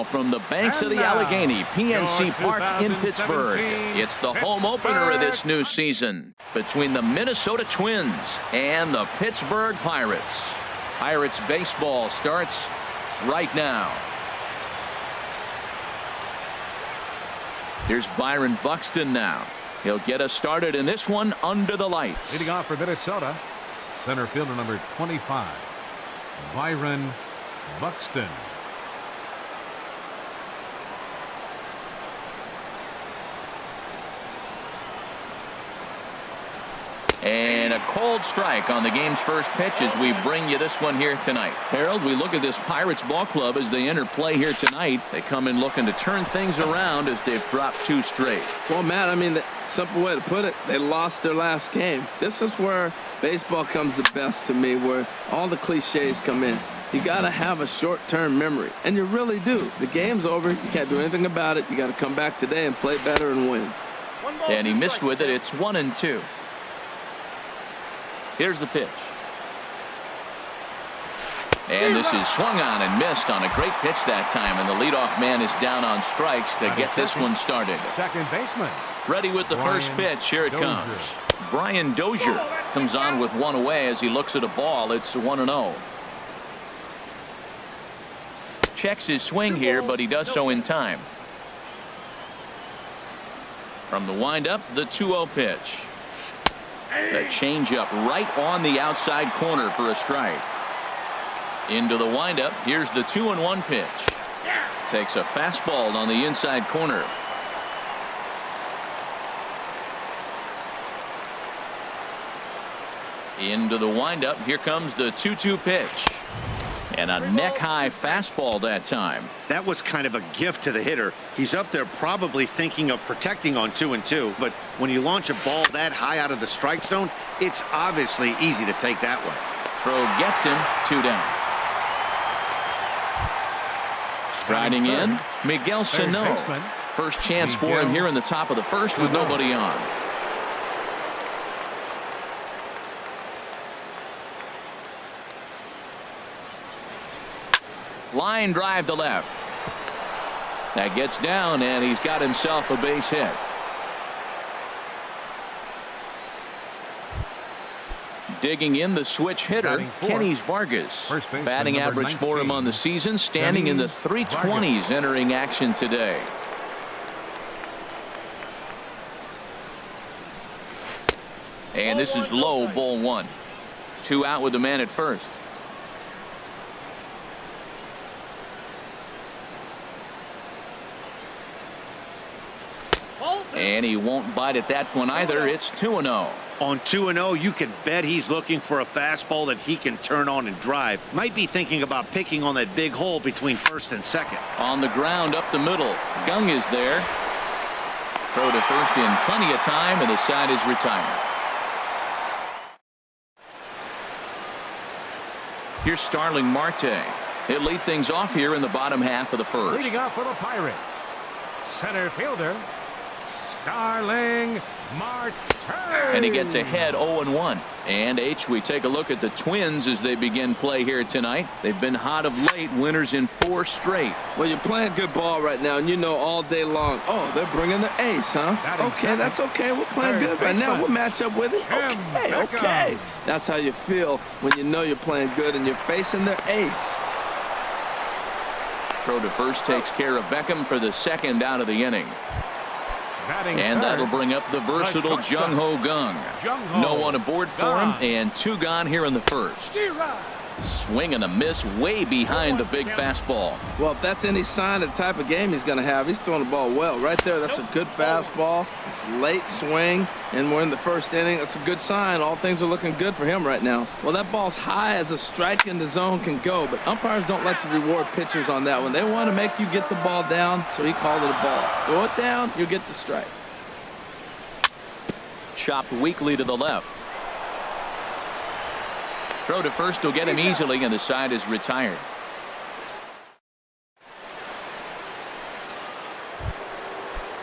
From the banks of the Allegheny, PNC Park in Pittsburgh. It's the home opener of this new season between the Minnesota Twins and the Pittsburgh Pirates. Pirates baseball starts right now. Here's Byron Buxton now. He'll get us started in this one under the lights. Leading off for Minnesota, center fielder number 25, Byron Buxton. And a cold strike on the game's first pitch as we bring you this one here tonight. Harold, we look at this Pirates ball club as they enter play here tonight. They come in looking to turn things around as they've dropped 2 straight. Well, Matt, I mean, the simple way to put it, they lost their last game. This is where baseball comes the best to me, where all the cliches come in. You got to have a short-term memory, and you really do. The game's over. You can't do anything about it. You got to come back today and play better and win. And he missed with it. It's 1-2. Here's the pitch. And this is swung on and missed on a great pitch that time. And the leadoff man is down on strikes to get this one started. Second baseman. Ready with the first pitch. Here it comes. Brian Dozier comes on with one away as he looks at a ball. It's 1-0. Checks his swing here, but he does so in time. From the windup, the 2-0 pitch. The changeup right on the outside corner for a strike. Into the windup. Here's the 2-1 pitch. Takes a fastball on the inside corner. Into the windup. Here comes the 2-2 pitch. And a neck-high fastball that time. That was kind of a gift to the hitter. He's up there probably thinking of protecting on 2-2, but when you launch a ball that high out of the strike zone, it's obviously easy to take that one. Throw gets him, 2 down. Striding in, Miguel Sano. First chance for him here in the top of the first with nobody on. Line drive to left. That gets down, and he's got himself a base hit. Digging in the switch hitter, Kenny Vargas. Batting average for him on the season, standing in the 320s entering action today. And this is low, ball 1. 2 out with the man at first. And he won't bite at that one either. It's 2-0. On 2-0, you can bet he's looking for a fastball that he can turn on and drive. Might be thinking about picking on that big hole between first and second. On the ground up the middle. Gung is there. Throw to first in plenty of time, and the side is retired. Here's Starling Marte. He'll lead things off here in the bottom half of the first. Leading off for the Pirates, center fielder Starling Marte. And he gets ahead 0-1. And we take a look at the Twins as they begin play here tonight. They've been hot of late, winners in 4 straight. Well, you're playing good ball right now, and you know all day long, oh, they're bringing the ace, huh? Okay, that's okay. We're playing good right now. We'll match up with it. Okay. That's how you feel when you know you're playing good and you're facing their ace. Throw to first takes care of Beckham for the second out of the inning. And that'll bring up the versatile Jung Ho Gung. No one aboard for him, and 2 gone here in the first. Swing and a miss way behind the big fastball. Well, if that's any sign of the type of game he's going to have, he's throwing the ball well. Right there, that's a good fastball. It's late swing, and we're in the first inning. That's a good sign. All things are looking good for him right now. Well, that ball's high as a strike in the zone can go, but umpires don't like to reward pitchers on that one. They want to make you get the ball down, so he called it a ball. Throw it down, you get the strike. Chopped weakly to the left. Throw to first will get him easily, and the side is retired.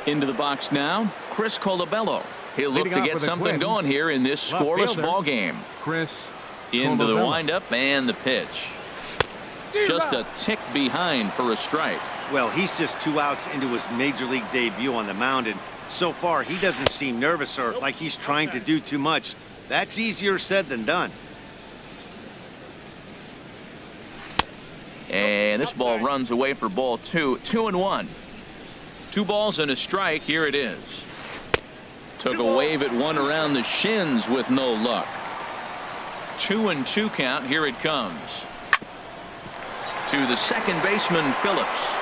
Into the box now, Chris Colabello. He'll look to get something going here in this scoreless ball game. Into the windup and the pitch. Just a tick behind for a strike. Well, he's just 2 outs into his major league debut on the mound, and so far he doesn't seem nervous or like he's trying to do too much. That's easier said than done. And this ball runs away for ball 2. 2-1. 2 balls and a strike. Here it is. Took a wave at one around the shins with no luck. 2-2 count. Here it comes. To the second baseman, Phillips.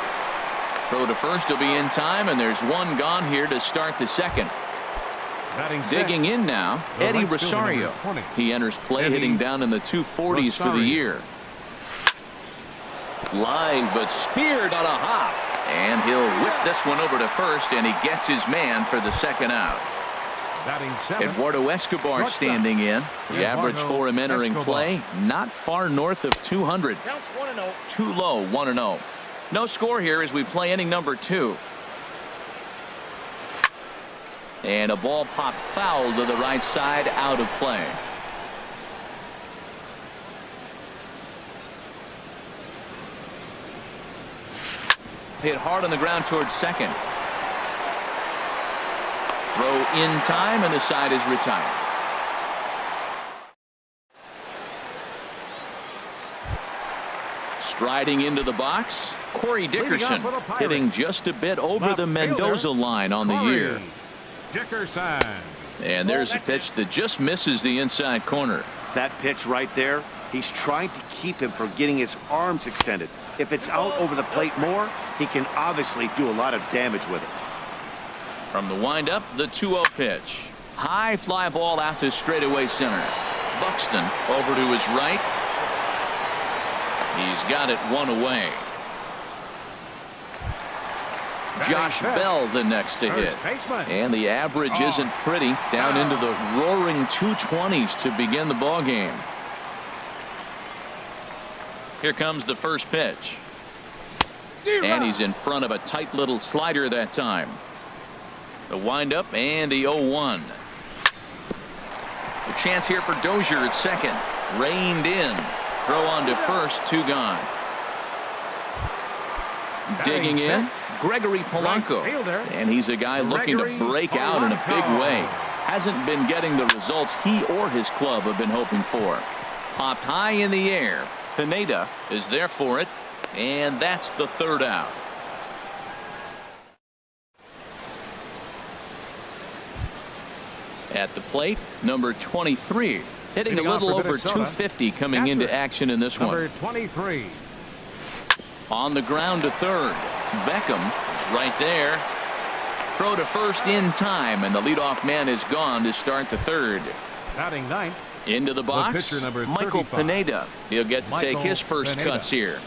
Throw to first will be in time, and there's one gone here to start the second. Digging in now, Eddie Rosario. He enters play hitting down in the 240s for the year. Line, but speared on a hop. And he'll whip this one over to first, and he gets his man for the second out. Eduardo Escobar standing in. The average for him entering play, not far north of 200. Too low, 1-0. No score here as we play inning number 2. And a ball popped foul to the right side, out of play. Hit hard on the ground towards second. Throw in time, and the side is retired. Striding into the box, Corey Dickerson, hitting just a bit over the Mendoza line on the year. Dickerson. And there's a pitch that just misses the inside corner. That pitch right there, he's trying to keep him from getting his arms extended. If it's out over the plate more, he can obviously do a lot of damage with it. From the windup, the 2-0 pitch. High fly ball out to straightaway center. Buxton over to his right. He's got it one away. Josh Bell the next to hit. And the average isn't pretty. Down into the roaring 220s to begin the ball game. Here comes the first pitch. And he's in front of a tight little slider that time. The windup and the 0-1. A chance here for Dozier at second. Reined in. Throw on to first. 2 gone. Digging in, Gregory Polanco. And he's a guy looking to break out in a big way. Hasn't been getting the results he or his club have been hoping for. Popped high in the air. Pineda is there for it. And that's the 3rd out. At the plate, number 23. Hitting a little over 250 coming into action in this one. Number 23. On the ground to third. Beckham is right there. Throw to first in time, and the leadoff man is gone to start the 3rd. Batting 9th. Into the box, pitcher number Michael 35. Pineda. He'll get to take his first cuts here.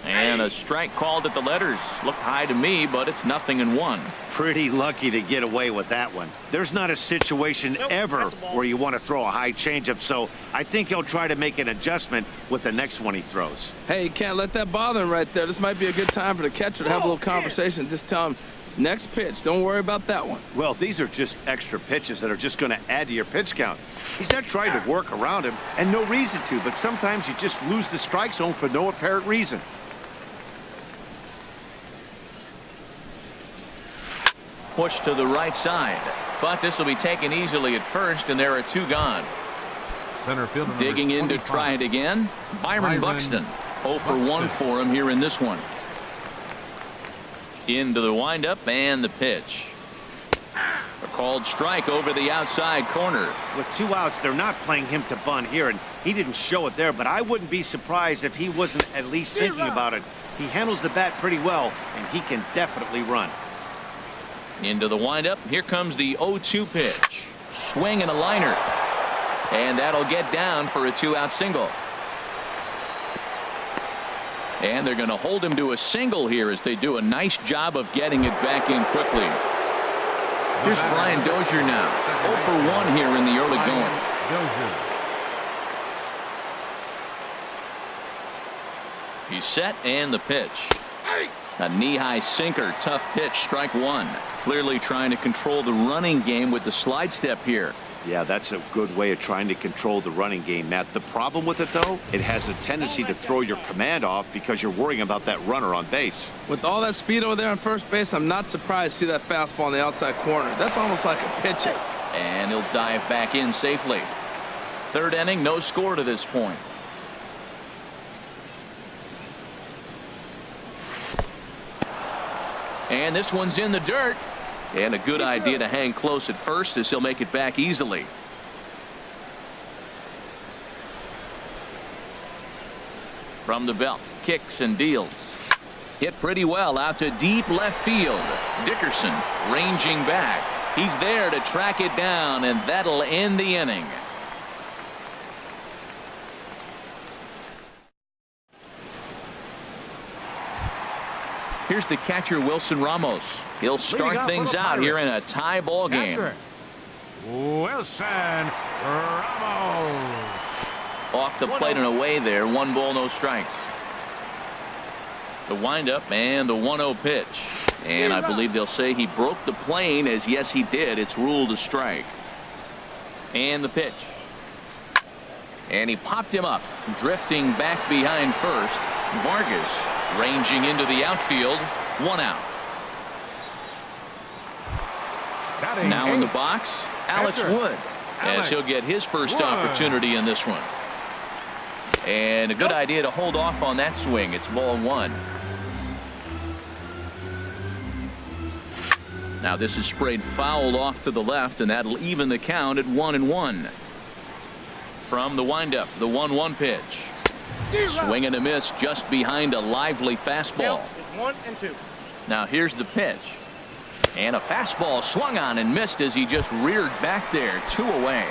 And a strike called at the letters. Looked high to me, but it's 0-1. Pretty lucky to get away with that one. There's not a situation ever where you want to throw a high changeup, so I think he'll try to make an adjustment with the next one he throws. Hey, you can't let that bother him right there. This might be a good time for the catcher to have a little conversation. Just tell him, next pitch, don't worry about that one. Well, these are just extra pitches that are just going to add to your pitch count. He's not trying to work around him, and no reason to, but sometimes you just lose the strike zone for no apparent reason. Push to the right side, but this will be taken easily at first, and there are 2 gone. Center fielder Digging in to try it again, Byron Buxton. 0 for 1 for him here in this one. Into the windup and the pitch. A called strike over the outside corner. With 2 outs, they're not playing him to bunt here, and he didn't show it there, but I wouldn't be surprised if he wasn't at least thinking about it. He handles the bat pretty well, and he can definitely run. Into the windup. Here comes the 0-2 pitch. Swing and a liner. And that'll get down for a 2-out single. And they're going to hold him to a single here as they do a nice job of getting it back in quickly. Here's Brian Dozier now. 0 for 1 here in the early going. He's set, and the pitch. A knee-high sinker, tough pitch, strike 1. Clearly trying to control the running game with the slide step here. Yeah, that's a good way of trying to control the running game, Matt. The problem with it, though, it has a tendency to throw your command off because you're worrying about that runner on base. With all that speed over there on first base, I'm not surprised to see that fastball on the outside corner. That's almost like a pitch it. And he'll dive back in safely. Third inning, no score to this point. And this one's in the dirt. And a good idea to hang close at first as he'll make it back easily. From the belt, kicks and deals. Hit pretty well out to deep left field. Dickerson ranging back. He's there to track it down, and that'll end the inning. Here's the catcher, Wilson Ramos. He'll start things out here in a tie ball game. Wilson Ramos. Off the plate and away there. 1 ball, no strikes. The windup and the 1-0 pitch. And I believe they'll say he broke the plane, as yes he did. It's ruled a strike. And the pitch. And he popped him up, drifting back behind first. Vargas ranging into the outfield. 1 out. Now in the box, Alex Wood, as he'll get his first opportunity in this one. And a good idea to hold off on that swing. It's ball 1. Now this is sprayed foul off to the left, and that'll even the count at 1-1. From the windup, the 1-1 pitch. Swing and a miss just behind a lively fastball. It's 1-2. Now here's the pitch. And a fastball swung on and missed as he just reared back there. 2 away.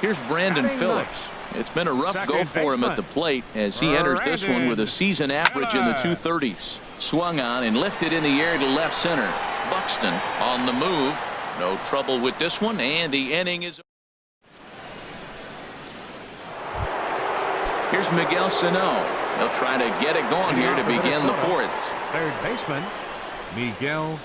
Here's Brandon Phillips. It's been a rough go for him at the plate as he enters this one with a season average in the 230s. Swung on and lifted in the air to left center. Buxton on the move. No trouble with this one, and the inning is. Here's Miguel Sano. They'll try to get it going here to begin the 4th. Third baseman, Miguel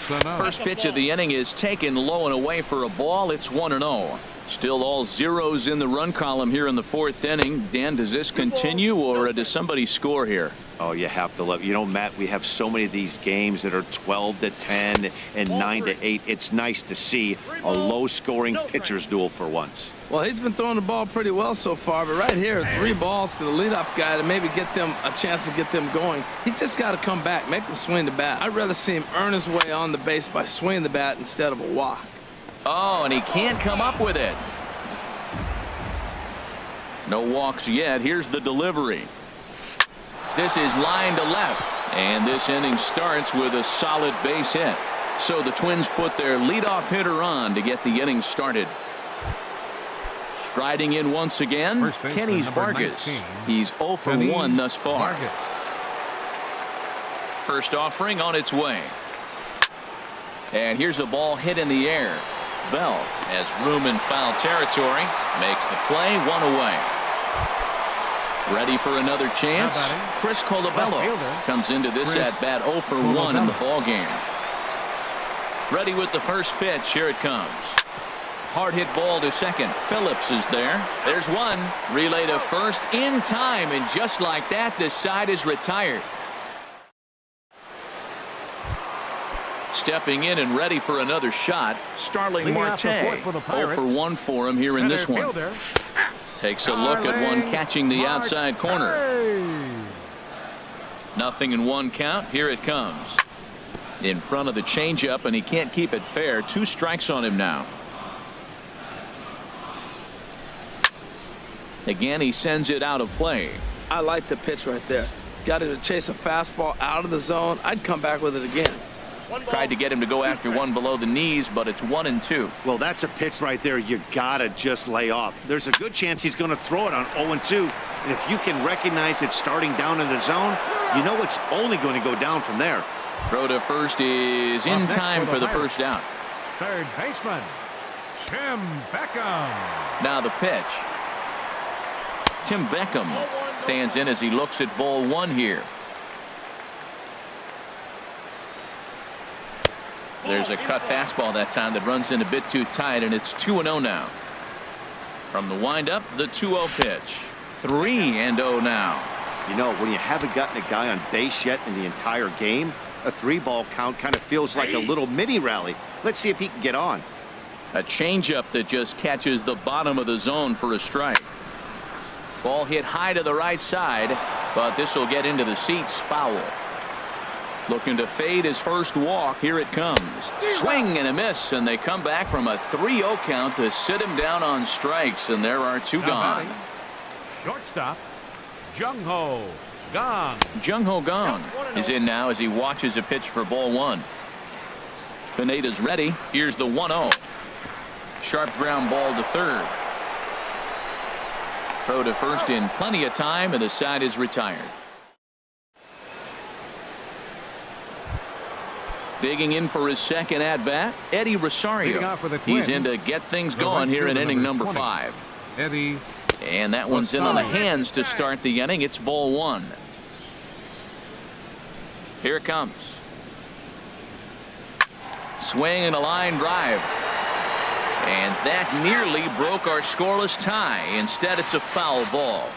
Sano. First pitch of the inning is taken low and away for a ball. It's 1-0. Still all zeros in the run column here in the 4th inning. Dan, does this continue, or does somebody score here? Oh, you have to love. You know, Matt, we have so many of these games that are 12-10 and 9-8. It's nice to see a low-scoring pitcher's duel for once. Well, he's been throwing the ball pretty well so far, but right here, 3 balls to the leadoff guy to maybe get them a chance to get them going. He's just got to come back, make him swing the bat. I'd rather see him earn his way on the base by swinging the bat instead of a walk. Oh, and he can't come up with it. No walks yet. Here's the delivery. This is line to left, and this inning starts with a solid base hit. So the Twins put their leadoff hitter on to get the inning started. Striding in once again, Kenny Vargas. 19. He's 0 for 1 thus far. Vargas. First offering on its way. And here's a ball hit in the air. Bell has room in foul territory. Makes the play. 1 away. Ready for another chance. Chris Colabello comes into this at-bat 0 for 1 in the ball game. Ready with the first pitch. Here it comes. Hard hit ball to second. Phillips is there. There's one. Relay to first in time, and just like that, this side is retired. Stepping in and ready for another shot, Starling Marte. 0 for 1 for him here in this one. Takes a look at one catching the outside corner. Nothing in 1 count. Here it comes. In front of the changeup, and he can't keep it fair. 2 strikes on him now. Again, he sends it out of play. I like the pitch right there. Got him to chase a fastball out of the zone. I'd come back with it again. Tried to get him to go after one below the knees, but it's 1-2. Well, that's a pitch right there you gotta just lay off. There's a good chance he's going to throw it on 0-2, and if you can recognize it starting down in the zone, you know it's only going to go down from there. Throw to first is in time for the first out. Third baseman, Tim Beckham. Now the pitch. Tim Beckham stands in as he looks at ball 1 here. There's a cut fastball that time that runs in a bit too tight, and it's 2-0 now. From the windup, the 2-0 pitch. 3-0 now. You know, when you haven't gotten a guy on base yet in the entire game, a 3-ball count kind of feels like a little mini rally. Let's see if he can get on. A changeup that just catches the bottom of the zone for a strike. Ball hit high to the right side, but this will get into the seats. Foul. Looking to fade his first walk. Here it comes. Swing and a miss, and they come back from a 3-0 count to sit him down on strikes, and there are two gone. Shortstop, Jung Ho Kang. Jung Ho Kang is in now as he watches a pitch for ball one. Pineda's ready. Here's the 1-0. Sharp ground ball to third. Throw to first in plenty of time, and the side is retired. Digging in for his second at-bat, Eddie Rosario. He's in to get things going here in inning number 5. Eddie. And that one's in on the hands to start the inning. It's ball one. Here it comes. Swing and a line drive. And that nearly broke our scoreless tie. Instead, it's a foul ball.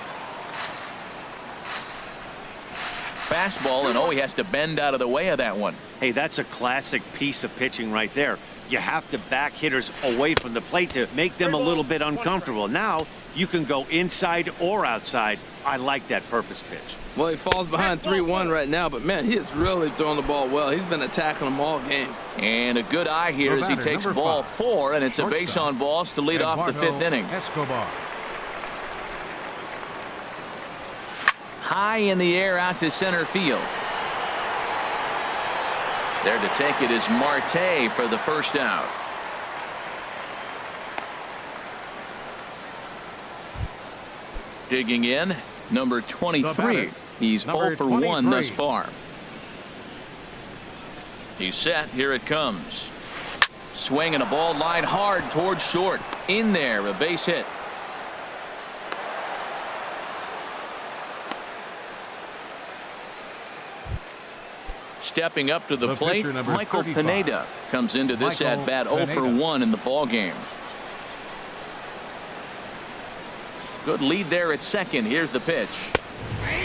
Fastball, and he has to bend out of the way of that one. Hey, that's a classic piece of pitching right there. You have to back hitters away from the plate to make them a little bit uncomfortable. Now you can go inside or outside. I like that purpose pitch. Well, he falls behind 3-1 right now, but man, he is really throwing the ball well. He's been attacking them all game. And a good eye here as he takes ball 4, and it's a base on balls to lead off the 5th inning. Escobar. High in the air out to center field. There to take it is Marte for the first out. Digging in, number 23. He's 0 for 1 thus far. He's set. Here it comes. Swing and a ball line hard towards short. In there, a base hit. Stepping up to the plate, Michael Pineda comes into this at-bat 0 for 1 in the ball game. Good lead there at second. Here's the pitch.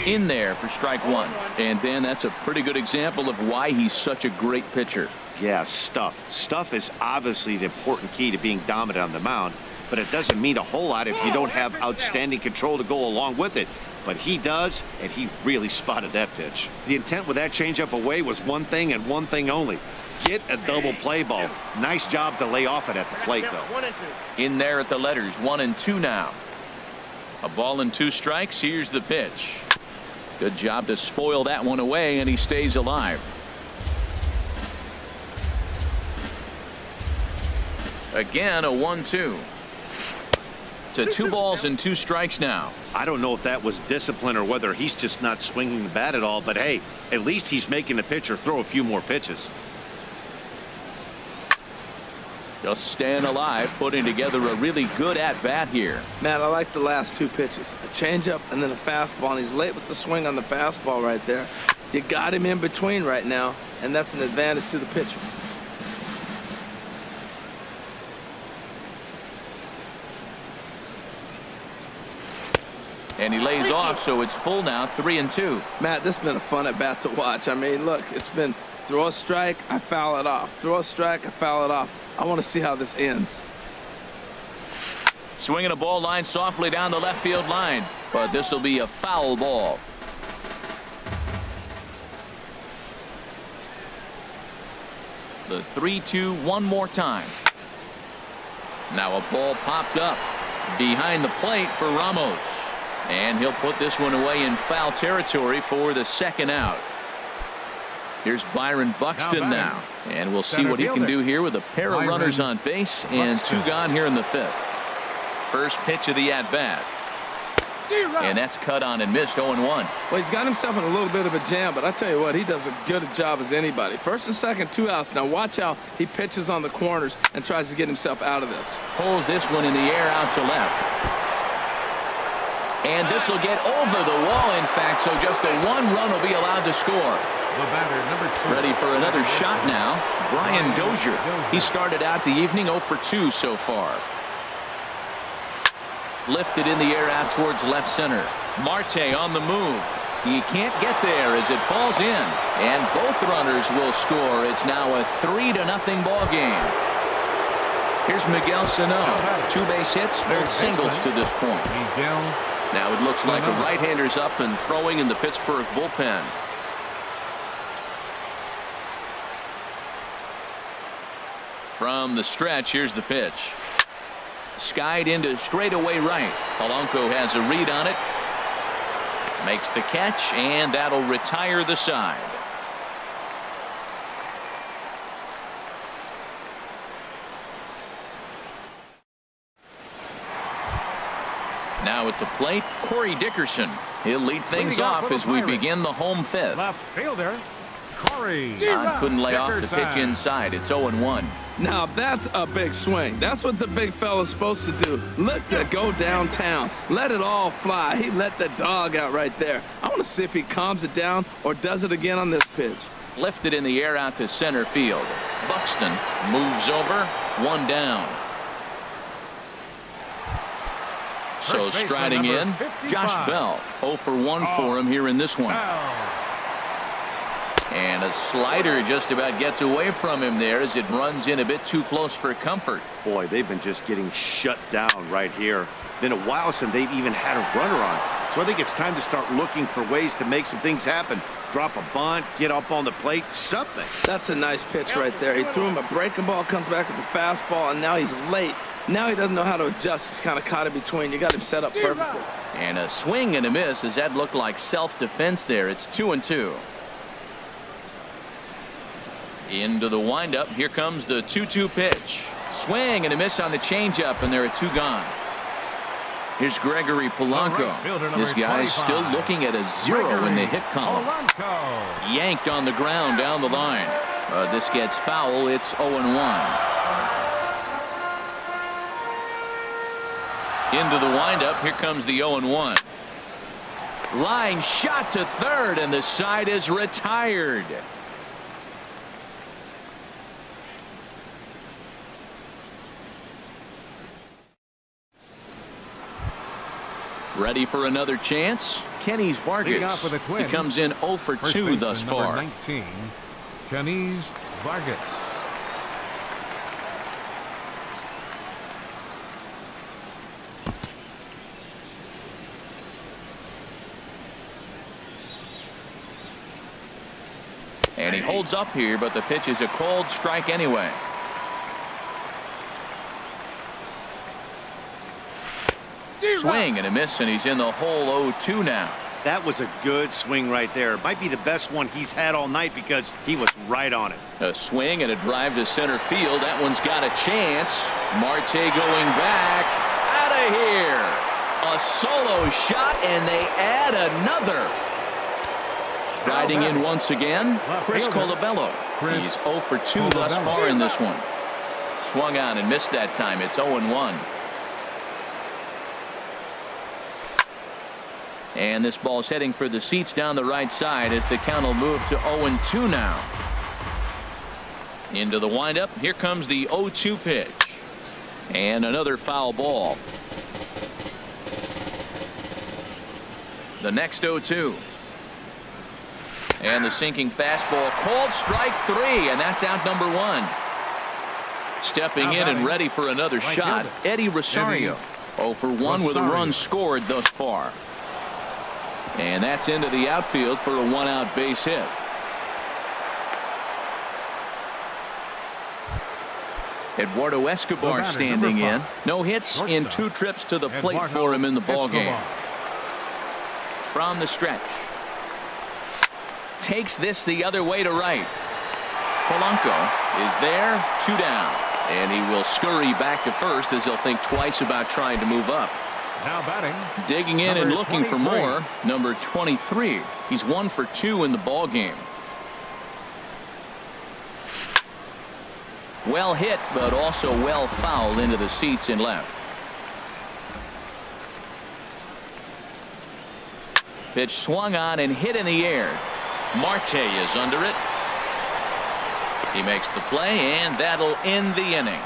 In there for strike 1. And Dan, that's a pretty good example of why he's such a great pitcher. Yeah, stuff. Stuff is obviously the important key to being dominant on the mound, but it doesn't mean a whole lot if you don't have outstanding control to go along with it. But he does, and he really spotted that pitch. The intent with that changeup away was one thing and one thing only. Get a double play ball. Nice job to lay off it at the plate, though. In there at the letters, 1 and 2 now. A ball and 2 strikes. Here's the pitch. Good job to spoil that one away, and he stays alive. Again, a 1-2. To 2 balls and 2 strikes now. I don't know if that was discipline or whether he's just not swinging the bat at all, but hey, at least he's making the pitcher throw a few more pitches. Just staying alive, putting together a really good at-bat here. Man, I like the last 2 pitches. A changeup and then a fastball, and he's late with the swing on the fastball right there. You got him in between right now, and that's an advantage to the pitcher. And he lays off, so it's full now, 3 and 2. Matt, this has been a fun at bat to watch. I mean, look, it's been throw a strike, I foul it off. Throw a strike, I foul it off. I want to see how this ends. Swinging a ball line softly down the left field line, but this will be a foul ball. The 3-2 one more time. Now a ball popped up behind the plate for Ramos. And he'll put this one away in foul territory for the second out. Here's Byron Buxton now. And we'll see what he can do here with a pair of runners on base and 2 gone here in the 5th. First pitch of the at-bat. And that's cut on and missed 0-1. Well, he's got himself in a little bit of a jam, but I tell you what, he does a good job as anybody. First and second, 2 outs. Now watch how he pitches on the corners and tries to get himself out of this. Pulls this one in the air out to left. And this will get over the wall, in fact, so just the one run will be allowed to score. The batter, number 2. Ready for another shot now, Brian Dozier. He started out the evening 0 for 2 so far. Lifted in the air out towards left center. Marte on the move. He can't get there as it falls in. And both runners will score. It's now a 3-0 ball game. Here's Miguel Sano. 2 base hits, both singles to this point. Now it looks like a right-hander's up and throwing in the Pittsburgh bullpen. From the stretch, here's the pitch. Skied into straightaway right. Polanco has a read on it. Makes the catch, and that'll retire the side. Now at the plate, Corey Dickerson. He'll lead things off as we begin the home 5th. Left fielder, Corey. Couldn't lay off the pitch inside. It's 0-1. Now that's a big swing. That's what the big fella's supposed to do. Look to go downtown. Let it all fly. He let the dog out right there. I want to see if he calms it down or does it again on this pitch. Lifted in the air out to center field. Buxton moves over. 1 down. So striding in, Josh Bell. 0 for 1 for him here in this one. And a slider just about gets away from him there as it runs in a bit too close for comfort. Boy, they've been just getting shut down right here. Been a while since they've even had a runner on. So I think it's time to start looking for ways to make some things happen. Drop a bunt, get up on the plate, something. That's a nice pitch right there. He threw him a breaking ball, comes back with the fastball, and now he's late. Now he doesn't know how to adjust. He's kind of caught in between. You got him set up perfectly. And a swing and a miss as that looked like self-defense there. It's 2-2. Into the windup. Here comes the 2-2 pitch. Swing and a miss on the changeup, and there are 2 gone. Here's Gregory Polanco. This guy is still looking at a 0 in the hit column. Yanked on the ground down the line. This gets foul. It's 0-1. Into the windup. Here comes the 0-1. Line shot to third, and the side is retired. Ready for another chance? Kenny's Vargas. He comes in 0 for 2 thus far. 19, Kenny's Vargas. And he holds up here, but the pitch is a called strike anyway. Swing and a miss, and he's in the hole 0-2 now. That was a good swing right there. It might be the best one he's had all night because he was right on it. A swing and a drive to center field. That one's got a chance. Marte going back. Out of here. A solo shot, and they add another. Striding in once again, Chris Colabello. He's 0 for 2 thus far in this one. Swung on and missed that time. It's 0-1. And this ball's heading for the seats down the right side as the count will move to 0-2 now. Into the windup. Here comes the 0-2 pitch. And another foul ball. The next 0-2. And the sinking fastball. Called strike 3, and that's out number 1. Stepping in and ready for another shot, Eddie Rosario. 0 for 1 with a run scored thus far. And that's into the outfield for a 1-out base hit. Eduardo Escobar standing in. No hits in 2 trips to the plate for him in the ballgame. From the stretch. Takes this the other way to right. Polanco is there, 2 down. And he will scurry back to first as he'll think twice about trying to move up. Now batting. Digging in and looking for more. Number 23. He's 1 for 2 in the ball game. Well hit, but also well fouled into the seats and left. Pitch swung on and hit in the air. Marte is under it. He makes the play, and that'll end the inning.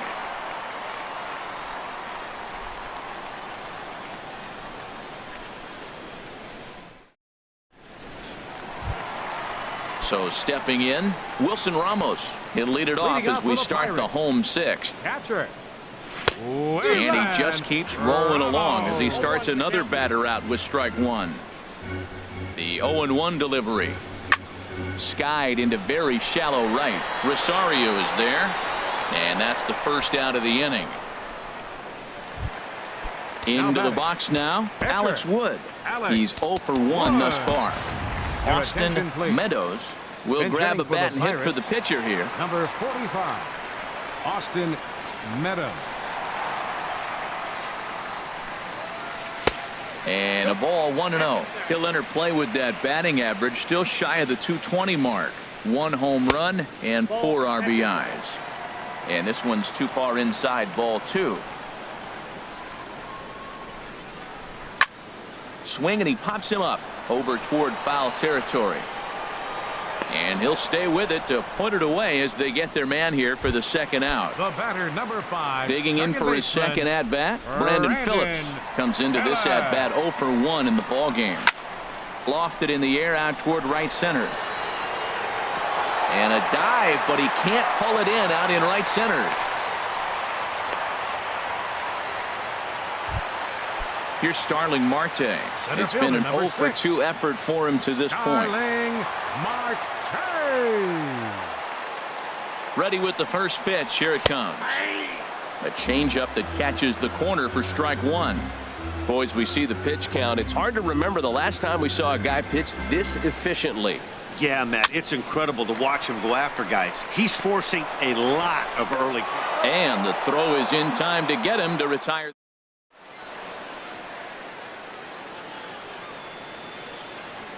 So stepping in, Wilson Ramos. He'll lead it off as we start the home sixth. Catcher. And he just keeps rolling along as he starts another batter out with strike one. The 0-1 delivery. Skied into very shallow right. Rosario is there. And that's the first out of the inning. Into the box now, Alex Wood. He's 0 for 1 thus far. Austin Meadows will grab a bat and hit for the pitcher here. Number 45, Austin Meadows. And a ball 1-0. He'll enter play with that batting average still shy of the 220 mark. 1 home run and 4 RBIs. And this one's too far inside, ball 2. Swing and he pops him up over toward foul territory. And he'll stay with it to put it away as they get their man here for the second out. The batter, number 5. Digging in for his second at-bat, Brandon Phillips comes into this at-bat 0 for 1 in the ballgame. Lofted in the air out toward right center. And a dive, but he can't pull it in out in right center. Here's Starling Marte. It's been an 0 for 2 effort for him to this point. Marte. Ready with the first pitch. Here it comes. A changeup that catches the corner for strike one. Boys, we see the pitch count. It's hard to remember the last time we saw a guy pitch this efficiently. Yeah, Matt, it's incredible to watch him go after guys. He's forcing a lot of early. And the throw is in time to get him to retire.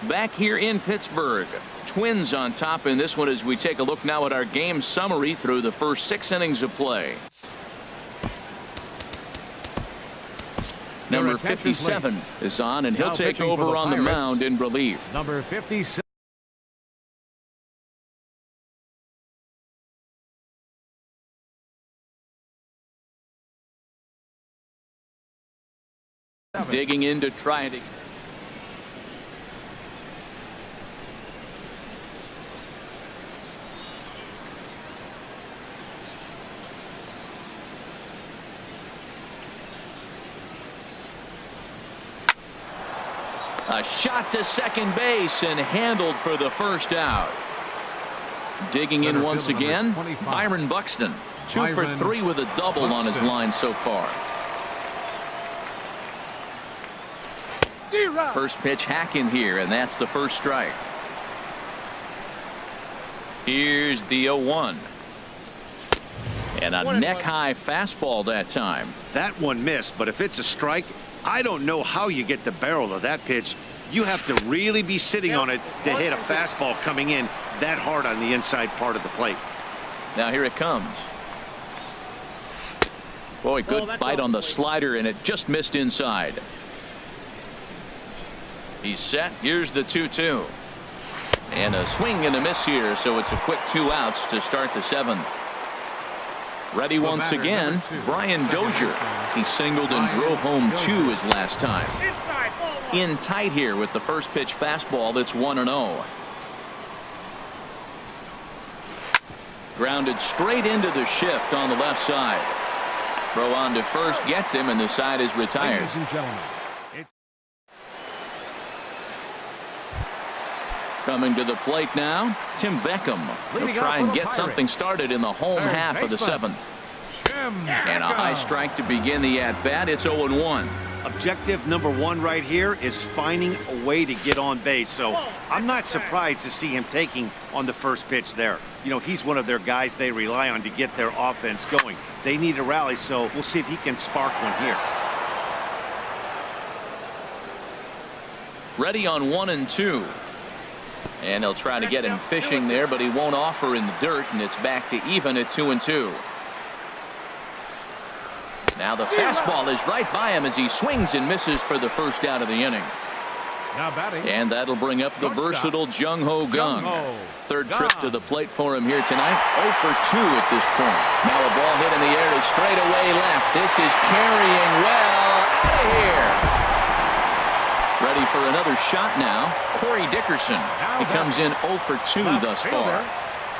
Back here in Pittsburgh, Twins on top in this one as we take a look now at our game summary through the first 6 innings of play. Number 57 is on, and he'll take over on the mound in relief. Number 57. Digging in to try it. A shot to second base and handled for the first out. Digging in once again, Byron Buxton. 2 for 3 with a double on his line so far. First pitch hack in here, and that's the first strike. Here's the 0-1. And a neck-high fastball that time. That one missed, but if it's a strike, I don't know how you get the barrel of that pitch. You have to really be sitting on it to hit a fastball coming in that hard on the inside part of the plate. Now here it comes. Boy, good bite on the slider, and it just missed inside. He's set. Here's the 2-2. And a swing and a miss here, so it's a quick 2 outs to start the 7th. Ready once again, Brian Dozier. He singled and drove home 2 his last time. In tight here with the first pitch fastball that's 1-0. Grounded straight into the shift on the left side. Throw on to first gets him, and the side is retired. Ladies and gentlemen, Coming to the plate now, Tim Beckham. He'll try and get something started in the home half of the 7th. And a high strike to begin the at-bat. It's 0-1. Objective number 1 right here is finding a way to get on base. So I'm not surprised to see him taking on the first pitch there. You know, he's one of their guys they rely on to get their offense going. They need a rally, so we'll see if he can spark one here. Ready on 1 and 2. And they'll try to get him fishing there, but he won't offer in the dirt, and it's back to even at 2 and 2. Now the fastball is right by him as he swings and misses for the first out of the inning. Now batting. And that'll bring up the versatile Jung Ho Kang. Third trip to the plate for him here tonight. 0 for 2 at this point. Now a ball hit in the air to straightaway left. This is carrying well out of here. Ready for another shot now. Corey Dickerson. He comes in 0 for 2 thus far.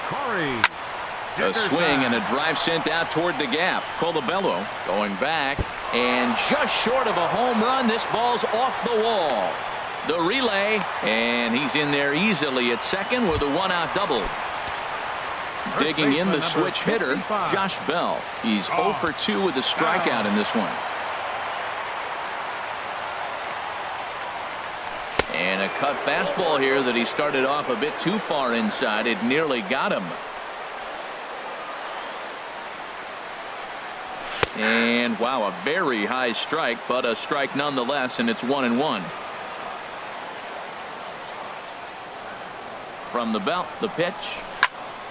Corey A swing and a drive sent out toward the gap. Colabello going back and just short of a home run. This ball's off the wall. The relay, and he's in there easily at second with a one-out double. Digging in the switch hitter, Josh Bell. He's 0 for 2 with a strikeout in this one. And a cut fastball here that he started off a bit too far inside. It nearly got him. And wow, a very high strike, but a strike nonetheless, and it's 1-1. From the belt, the pitch.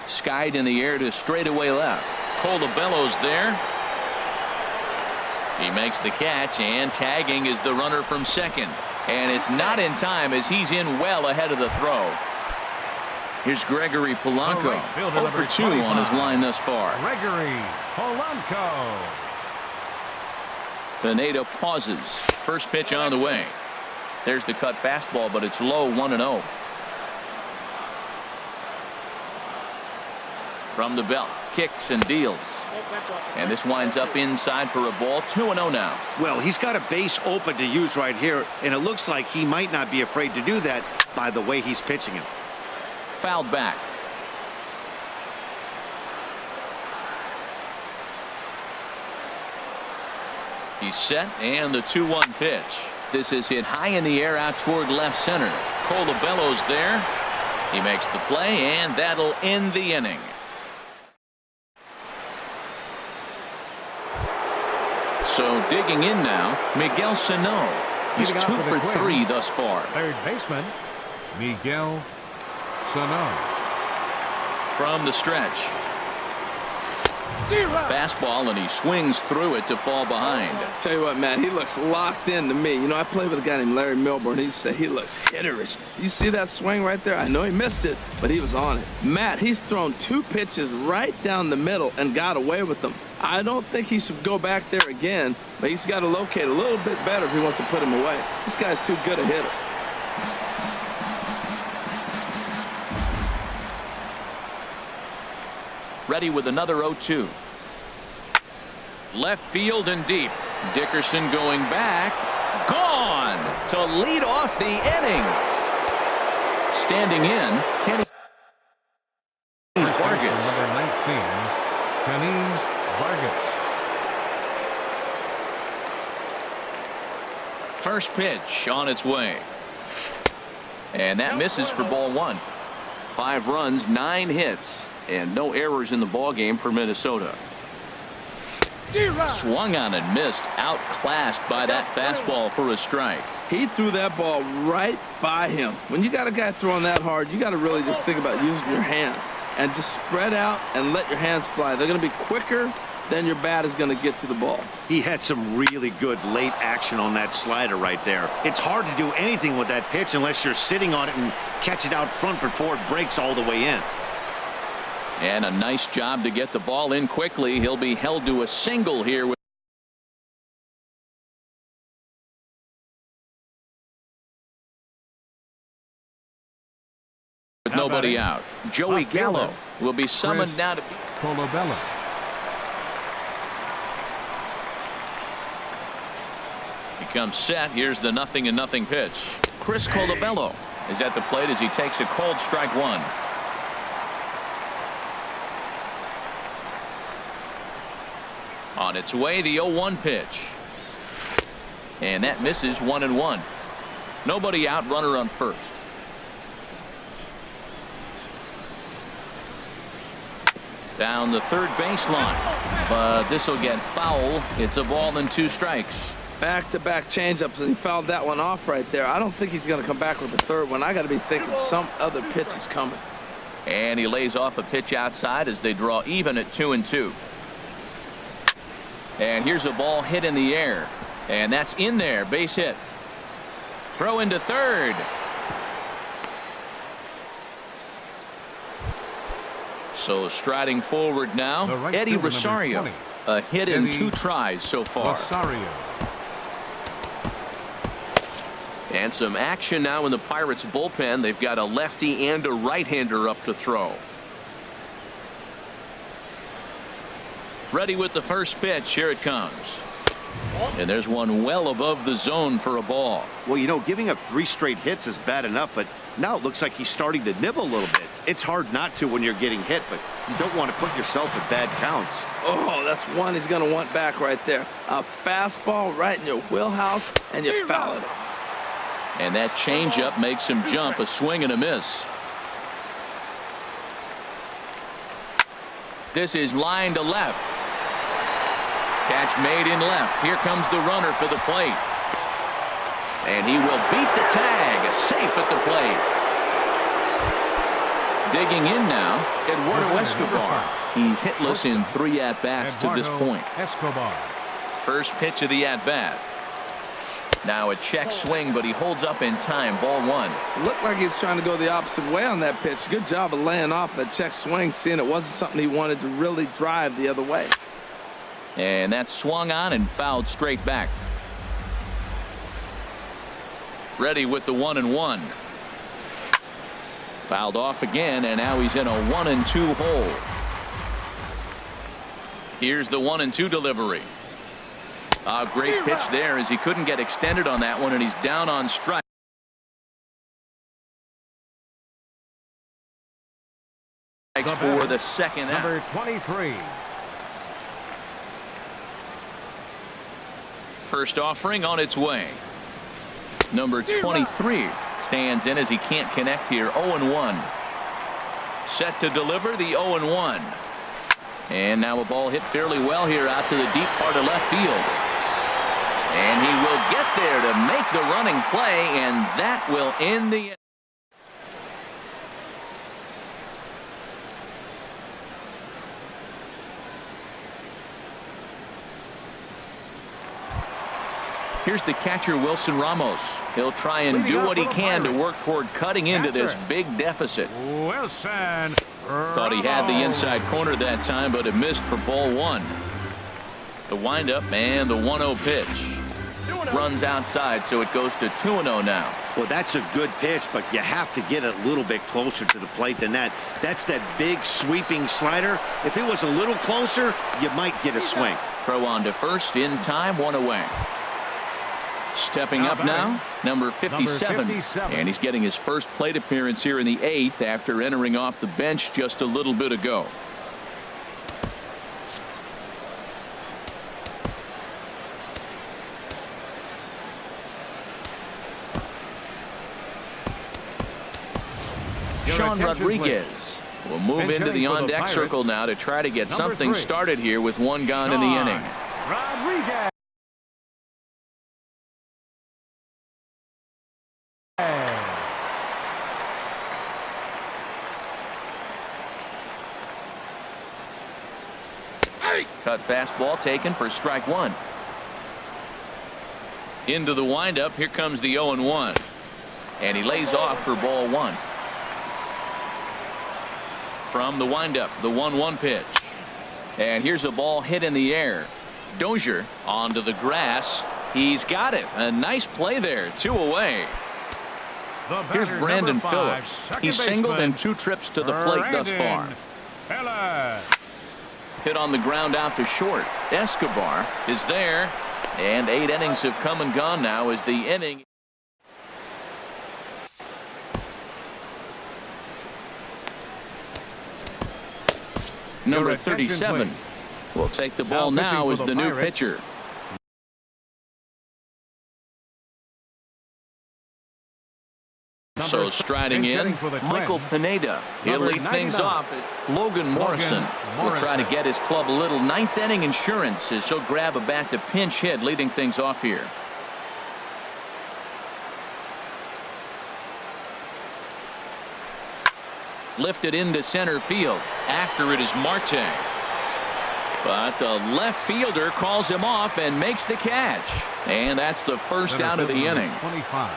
Skied in the air to straightaway left. Colabello's there. He makes the catch, and tagging is the runner from second. And it's not in time as he's in well ahead of the throw. Here's Gregory Polanco. 0 for 2 on his line thus far. Gregory Polanco. Pineda pauses. First pitch on the way. There's the cut fastball, but it's low, 1-0. From the belt, kicks and deals. And this winds up inside for a ball, 2-0 now. Well, he's got a base open to use right here, and it looks like he might not be afraid to do that by the way he's pitching him. Fouled back. He's set, and the 2-1 pitch. This is hit high in the air out toward left center. Colabello's there. He makes the play, and that'll end the inning. So digging in now, Miguel Sano. He's 2 for 3 thus far. Third baseman, Miguel Sano. From the stretch. Fastball, and he swings through it to fall behind. Tell you what, Matt, he looks locked in to me. You know, I played with a guy named Larry Milburn. He said he looks hitterish. You see that swing right there? I know he missed it, but he was on it. Matt, he's thrown 2 pitches right down the middle and got away with them. I don't think he should go back there again, but he's got to locate a little bit better if he wants to put him away. This guy's too good a hitter. Ready with another 0-2. Left field and deep. Dickerson going back. Gone to lead off the inning. Standing in, Kenny Vargas. Number 19, Kenny Vargas. First pitch on its way. And that misses for ball 1. 5 runs, 9 hits, and no errors in the ball game for Minnesota. Swung on and missed, outclassed by that fastball for a strike. He threw that ball right by him. When you got a guy throwing that hard, you got to really just think about using your hands and just spread out and let your hands fly. They're going to be quicker than your bat is going to get to the ball. He had some really good late action on that slider right there. It's hard to do anything with that pitch unless you're sitting on it and catch it out front before it breaks all the way in. And a nice job to get the ball in quickly. He'll be held to a single here with nobody out. Joey Gallo will be summoned now to Colabello. He comes set. Here's the 0-0 pitch. Chris Colabello is at the plate as he takes a cold strike 1. On its way, the 0-1 pitch. And that misses, 1-1. Nobody out, runner on first. Down the third baseline. But this will get foul. It's a ball and 2 strikes. Back-to-back changeups, and he fouled that one off right there. I don't think he's going to come back with the third one. I got to be thinking some other pitch is coming. And he lays off a pitch outside as they draw even at 2-2. And here's a ball hit in the air. And that's in there. Base hit. Throw into third. So striding forward now, right Eddie fielder, Rosario. 20. A hit in Eddie 2 tries so far. Rosario. And some action now in the Pirates bullpen. They've got a lefty and a right-hander up to throw. Ready with the first pitch. Here it comes. And there's one well above the zone for a ball. Well, you know, giving up 3 straight hits is bad enough, but now it looks like he's starting to nibble a little bit. It's hard not to when you're getting hit, but you don't want to put yourself in bad counts. Oh, that's one he's going to want back right there. A fastball right in your wheelhouse, and you foul it. And that changeup makes him jump. A swing and a miss. This is line to left. Catch made in left. Here comes the runner for the plate. And he will beat the tag. Safe at the plate. Digging in now, Eduardo Escobar. He's hitless in 3 at-bats to this point. Escobar. First pitch of the at-bat. Now a check swing, but he holds up in time. Ball 1. Looked like he's trying to go the opposite way on that pitch. Good job of laying off that check swing, seeing it wasn't something he wanted to really drive the other way. And that swung on and fouled straight back. Ready with the 1-1. Fouled off again, and now he's in a 1-2 hole. Here's the 1-2 delivery. A great pitch there as he couldn't get extended on that one, and he's down on strike. For the second out. Number 23. First offering on its way. Number 23 stands in as he can't connect here. 0-1. Set to deliver the 0-1. And now a ball hit fairly well here out to the deep part of left field. And he will get there to make the running play, and that will end the. Here's the catcher, Wilson Ramos. He'll try and do what he can to work toward cutting into this big deficit. Wilson Thought he had the inside corner that time, but it missed for ball 1. The windup and the 1-0 pitch. Runs outside, so it goes to 2-0 now. Well, that's a good pitch, but you have to get a little bit closer to the plate than that. That's that big sweeping slider. If it was a little closer, you might get a swing. Throw on to first in time, 1 away. Stepping up now, number 57. And he's getting his first plate appearance here in the 8th after entering off the bench just a little bit ago. Sean Rodriguez will move into the on-deck circle now to try to get something started here with 1 gone in the inning. Rodriguez. Cut fastball taken for strike 1. Into the windup. Here comes the 0-1. And he lays off for ball 1. From the windup, the 1-1 pitch. And here's a ball hit in the air. Dozier onto the grass. He's got it. A nice play there. 2 away. Here's Brandon Phillips. He's singled in 2 trips to the plate thus far. Hit on the ground out to short. Escobar is there. And 8 innings have come and gone now as the inning. Number 37 will take the ball now as the new pitcher. So striding in, Michael Pineda. He'll lead things off. Logan Morrison will try to get his club a little 9th inning insurance as he'll grab a bat to pinch hit, leading things off here. Lifted into center field. After it is Marte. But the left fielder calls him off and makes the catch. And that's the first out of the inning. 25.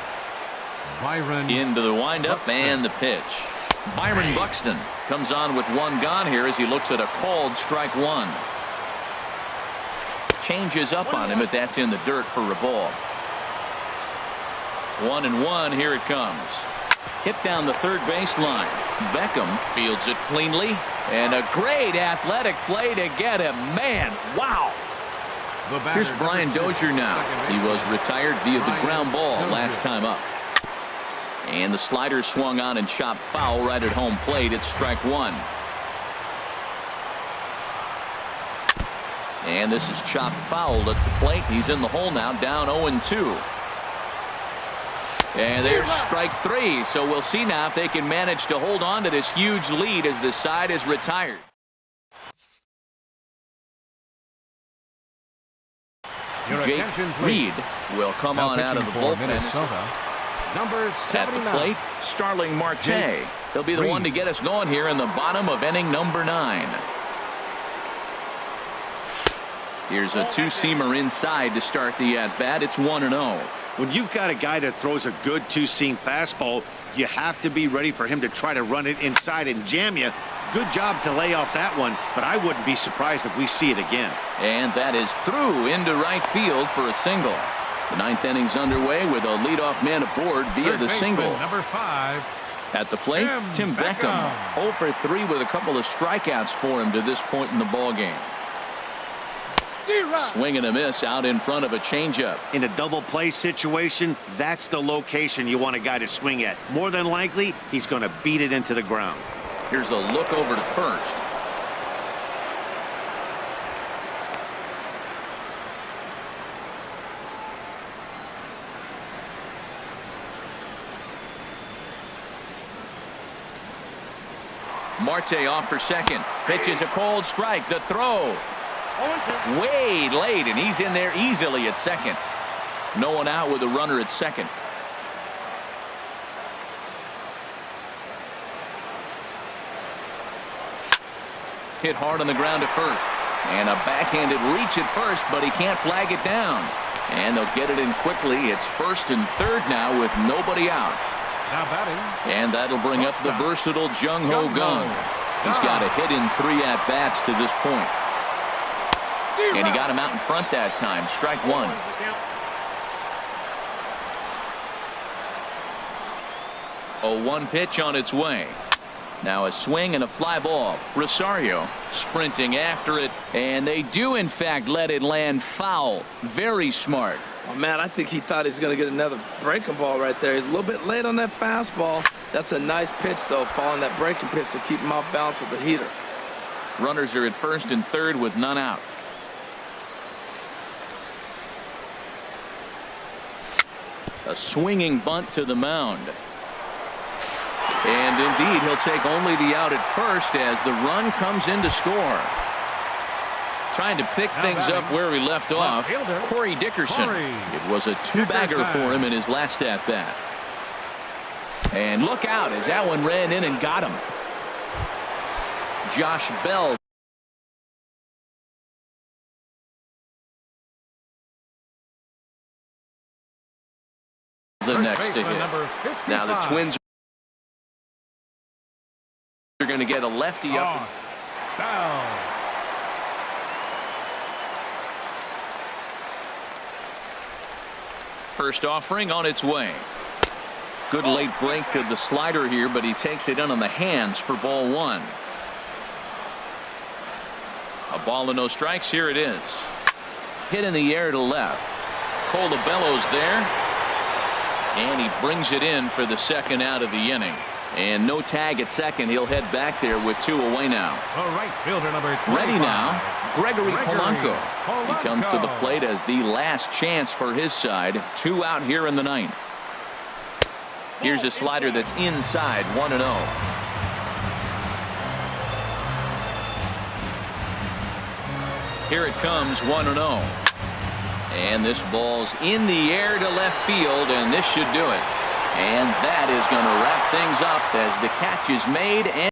Byron into the windup Buxton. and the pitch. Byron Buxton comes on with one gone here as he looks at a called strike one. Changes up on him, but that's in the dirt for a ball. 1-1. Here it comes. Hit down the third baseline. Beckham fields it cleanly, and a great athletic play to get him. Man, wow. The batter, Here's Brian number 2, Dozier now. second He was baseman. retired via the Brian ground ball Dozier. last time up. And the slider swung on and chopped foul right at home plate. It's strike one. And this is chopped foul at the plate. He's in the hole now, down 0-2. And there's strike three. So we'll see now if they can manage to hold on to this huge lead as the side is retired. Your Jake attention, please. Reed will come Now on out of the pitching for bullpen. Minnesota, number At the 79. plate, Starling Marte. Jake He'll be the Reed. one to get us going here in the bottom of inning number 9. Here's a two-seamer inside to start the at-bat. It's 1-0. When you've got a guy that throws a good two-seam fastball, you have to be ready for him to try to run it inside and jam you. Good job to lay off that one, but I wouldn't be surprised if we see it again. And that is through into right field for a single. The 9th inning's underway with a leadoff man aboard via Third the baseman, single. number 5. At the plate, Tim Beckham. 0 for 3 with a couple of strikeouts for him to this point in the ball game. Swing and a miss out in front of a changeup. In a double play situation, that's the location you want a guy to swing at. More than likely, he's going to beat it into the ground. Here's a look over to first. Marte off for second. Pitches a cold strike. The throw. Way late, and he's in there easily at second. No one out with a runner at second. Hit hard on the ground to first. And a backhanded reach at first, but he can't flag it down. And they'll get it in quickly. It's first and third now with nobody out. Now batting. And that'll bring up the versatile Jung Ho Gung. He's got a hit in 3 at-bats to this point. And he got him out in front that time. Strike one. A 1 pitch on its way. Now a swing and a fly ball. Rosario sprinting after it, and they do in fact let it land foul. Very smart. Oh, man, I think he thought he was going to get another breaking ball right there. He's a little bit late on that fastball. That's a nice pitch, though, following that breaking pitch to keep him off balance with the heater. Runners are at first and third with none out. A swinging bunt to the mound. And indeed, he'll take only the out at first as the run comes in to score. Trying to pick things up where we left off. Corey Dickerson. It was a 2-bagger for him in his last at-bat. And look out as that one ran in and got him. Josh Bell. The next to hit. Now the Twins are going to get a lefty up. First offering on its way. Good late break to the slider here, but he takes it in on the hands for ball 1. A ball and no strikes. Here it is. Hit in the air to left. Colabello's there. And he brings it in for the second out of the inning. And no tag at second. He'll head back there with 2 away now. All right, fielder number 25. Ready now, Gregory Polanco. He comes to the plate as the last chance for his side. 2 out here in the 9th. Here's a slider that's inside, 1-0. Here it comes, 1-0. And this ball's in the air to left field, and this should do it. And that is going to wrap things up as the catch is made. And